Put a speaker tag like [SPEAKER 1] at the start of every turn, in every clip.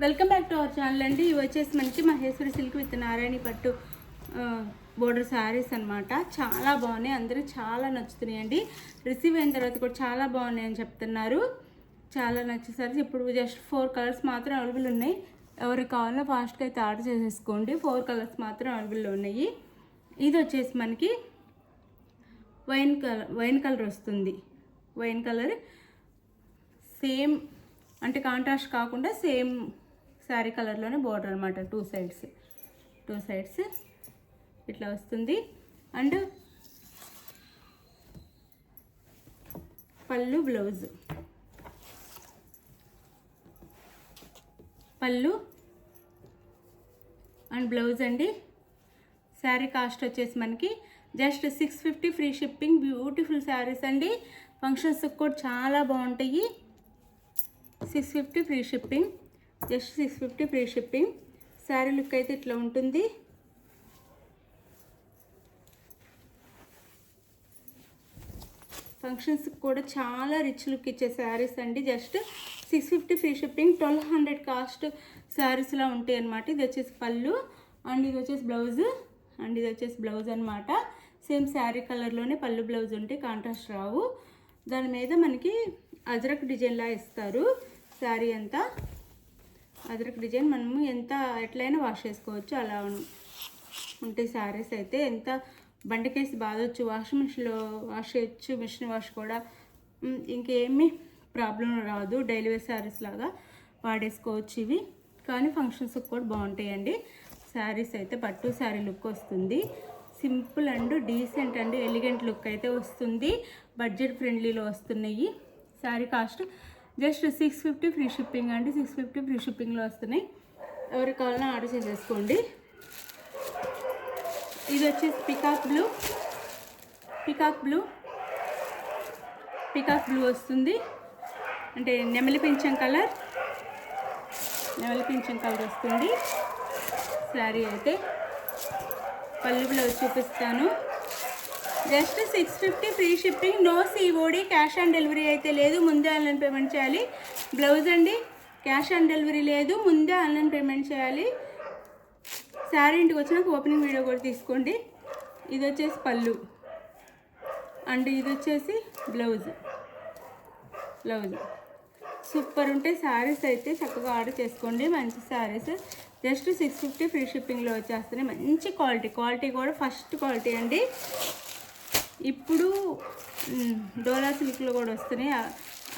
[SPEAKER 1] Welcome back to our channel అండి. ఇవి వచ్చేసి మనకి మహేశ్వరి సిల్క్ విత్ నారాయణి పట్టు బోర్డర్ శారీస్ అనమాట. చాలా బాగున్నాయి, అందరూ చాలా నచ్చుతున్నాయండి. రిసీవ్ అయిన తర్వాత కూడా చాలా బాగున్నాయి అని చెప్తున్నారు. చాలా నచ్చేసరికి ఇప్పుడు జస్ట్ 4 కలర్స్ మాత్రం అవైలబుల్ ఉన్నాయి. ఎవరికి కావాలో ఫాస్ట్గా అయితే ఆర్డర్ చేసేసుకోండి. 4 కలర్స్ మాత్రం అవైలబుల్లో ఉన్నాయి. ఇది వచ్చేసి మనకి వైన్ కలర్ వస్తుంది. వైన్ కలర్ సేమ్ అంటే కాంట్రాస్ట్ కాకుండా సేమ్ శారీ కలర్లోనే బోర్డర్ అనమాట. టూ సైడ్స్ ఇట్లా వస్తుంది. అండ్ పళ్ళు అండ్ బ్లౌజ్ అండి. శారీ కాస్ట్ వచ్చేసి మనకి just 650 free shipping. Beautiful saris అండి, ఫంక్షన్స్కి కూడా చాలా బాగుంటాయి. 650 free shipping, just 650 free shipping. Sari look అయితే ఇట్లా ఉంటుంది. ఫంక్షన్స్కి కూడా చాలా రిచ్ లుక్ ఇచ్చే శారీస్ అండి. Just 650 free shipping. 1200 కాస్ట్ శారీస్లా ఉంటాయి అన్నమాట. ఇది వచ్చేసి పళ్ళు అండ్ ఇది వచ్చేసి బ్లౌజ్ అనమాట. సేమ్ శారీ కలర్లోనే పళ్ళు బ్లౌజ్ ఉంటాయి, కాంట్రాస్ట్ రావు. దాని మీద మనకి అజరక్ డిజైన్లా ఇస్తారు. శారీ అంతా అజరక్ డిజైన్. మనము ఎట్లయినా వాష్ చేసుకోవచ్చు, అలా ఉంటాయి శారీస్ అయితే. ఎంత బండకేసి బాధొచ్చు, వాషింగ్ మిషన్లో వాష్ చేయొచ్చు, మిషన్ వాష్ కూడా ఇంకేమీ ప్రాబ్లం రాదు. డైలీ వేర్ శారీస్ లాగా వాడేసుకోవచ్చు ఇవి. కానీ ఫంక్షన్స్కి కూడా బాగుంటాయండి శారీస్ అయితే. పట్టు శారీ లుక్ వస్తుంది. Simple and decent and elegant look అయితే వస్తుంది. బడ్జెట్ ఫ్రెండ్లీలో వస్తున్నాయి. Sari cost just 650 free shipping అండి. 650 ఫ్రీ షిప్పింగ్లో వస్తున్నాయి. ఎవరికి కావాలన్నా ఆర్డర్ చేసేసుకోండి. ఇది వచ్చేసి పికాక్ బ్లూ వస్తుంది. అంటే నెమలి పింఛం కలర్ వస్తుంది శారీ అయితే. పళ్ళు బ్లౌజ్ చూపిస్తాను. Just 650 free shipping. No COD, cash on delivery అయితే లేదు, ముందే ఆన్లైన్ పేమెంట్ చేయాలి. బ్లౌజ్ అండి, క్యాష్ ఆన్ డెలివరీ లేదు, ముందే ఆన్లైన్ పేమెంట్ చేయాలి. శారీ ఇంటికి వచ్చినాక ఓపెనింగ్ వీడియో కూడా తీసుకోండి. ఇది వచ్చేసి పళ్ళు అండ్ ఇది వచ్చేసి బ్లౌజ్. సూపర్ ఉంటాయి శారీస్ అయితే. చక్కగా ఆర్డర్ చేసుకోండి. మంచి శారీస్ జస్ట్ 650 ఫ్రీ షిప్పింగ్లో వచ్చేస్తున్నాయి. మంచి క్వాలిటీ కూడా ఫస్ట్ క్వాలిటీ అండి. ఇప్పుడు డోలా సిల్క్లో కూడా వస్తున్నాయి,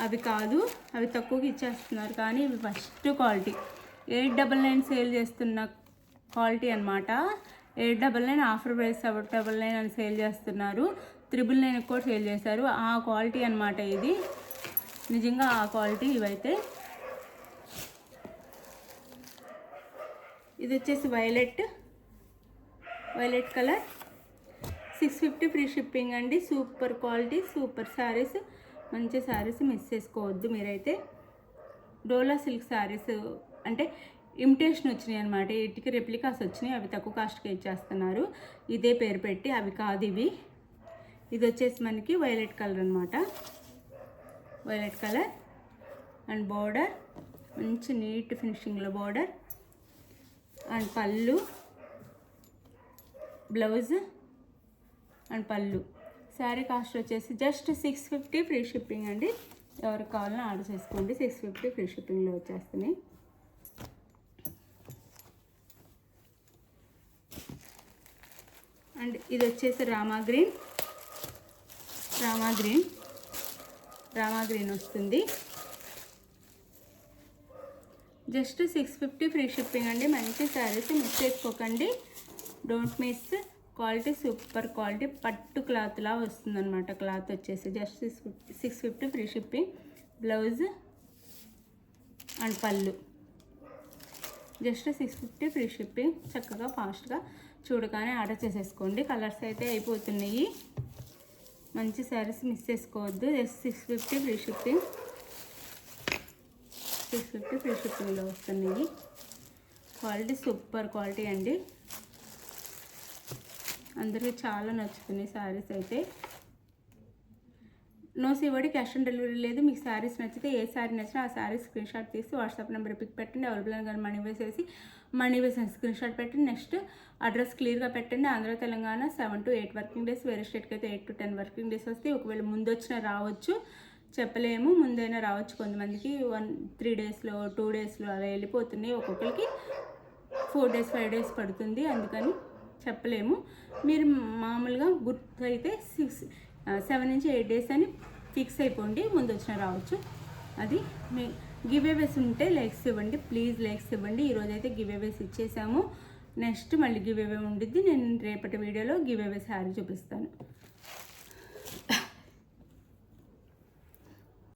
[SPEAKER 1] అవి కాదు, అవి తక్కువకి ఇచ్చేస్తున్నారు. కానీ ఇవి ఫస్ట్ క్వాలిటీ. 899 సేల్ చేస్తున్న క్వాలిటీ అనమాట. 899 ఆఫర్ ప్రైస్ 799 అని సేల్ చేస్తున్నారు. 999 కూడా సేల్ చేశారు. ఆ క్వాలిటీ అనమాట ఇది. నిజంగా ఆ క్వాలిటీ ఇవైతే. ఇది వచ్చేసి వైలెట్ కలర్. 650 ఫ్రీ షిప్పింగ్ అండి. సూపర్ క్వాలిటీ, సూపర్ శారీస్, మంచి శారీస్ మిస్ చేసుకోవద్దు మీరైతే. డోలా సిల్క్ శారీస్ అంటే ఇమిటేషన్ వచ్చినాయి అనమాట. వీటికి రెప్లికాస్ వచ్చినాయి, అవి తక్కువ కాస్ట్కి ఇచ్చేస్తున్నారు. ఇదే పేరు పెట్టి, అవి కాదు ఇవి. ఇది వచ్చేసి మనకి వైలెట్ కలర్ అనమాట. వైలెట్ కలర్ అండ్ బోర్డర్ మంచి నీట్ ఫినిషింగ్లో బోర్డర్ అండ్ పళ్ళు, బ్లౌజ్ అండ్ పళ్ళు. శారీ కాస్ట్ వచ్చేసి జస్ట్ 650 ఫ్రీ షిప్పింగ్ అండి. ఎవరికి కావాలన్నా ఆర్డర్ చేసుకోండి. 650 ఫ్రీ షిప్పింగ్లో వచ్చేస్తున్నాయి. అండ్ ఇది వచ్చేసి రామా గ్రీన్ వస్తుంది. జస్ట్ 650 ఫ్రీ షిప్పింగ్ అండి. మంచి శారీస్ మిస్ చేసుకోకండి. Don't miss. Quality super quality, పట్టు క్లాత్లా వస్తుంది అనమాట. క్లాత్ వచ్చేసి just 650 free shipping. Blouse and పళ్ళు జస్ట్ 650 ఫ్రీ షిప్పింగ్. చక్కగా ఫాస్ట్గా చూడగానే ఆర్డర్ చేసేసుకోండి. కలర్స్ అయితే అయిపోతున్నాయి. మంచి శారీస్ మిస్ చేసుకోవద్దు. Just 650 free shipping. 650 ఫ్రీ షిప్పింగ్లో వస్తున్నాయి. క్వాలిటీ సూపర్ క్వాలిటీ అండి. అందరికీ చాలా నచ్చుతున్నాయి శారీస్ అయితే. No COD, cash on delivery లేదు. మీకు శారీస్ నచ్చితే ఏ శారీ నచ్చినా ఆ శారీ స్క్రీన్ షాట్ తీసి వాట్సాప్ నెంబర్ పిక్ పెట్టండి. అవైలబుల్ కానీ మనీ వేసేసి స్క్రీన్ షాట్ పెట్టండి. నెక్స్ట్ అడ్రస్ క్లియర్గా పెట్టండి. Andhra Telangana 7 to 8 working days, వేరే స్టేట్కి అయితే 8 to 10 వర్కింగ్ డేస్ వస్తాయి. ఒకవేళ ముందు వచ్చినా రావచ్చు, చెప్పలేము. ముందైనా రావచ్చు. కొంతమందికి 3 daysలో 2 daysలో అలా వెళ్ళిపోతున్నాయి. ఒక్కొక్కరికి 4 days 5 days పడుతుంది. అందుకని చెప్పలేము. మీరు మామూలుగా గుర్తు అయితే 7 నుంచి 8 days అని ఫిక్స్ అయిపోండి. ముందు వచ్చినా రావచ్చు. అది మీ గివ్ అవేస్ ఉంటే లైక్స్ ఇవ్వండి, ప్లీజ్ లైక్స్ ఇవ్వండి. ఈరోజైతే గివ్ అవేస్ ఇచ్చేసాము. నెక్స్ట్ మళ్ళీ గివ్ అవే ఉండిద్ది. నేను రేపటి వీడియోలో గివ్ అవే శారీ చూపిస్తాను.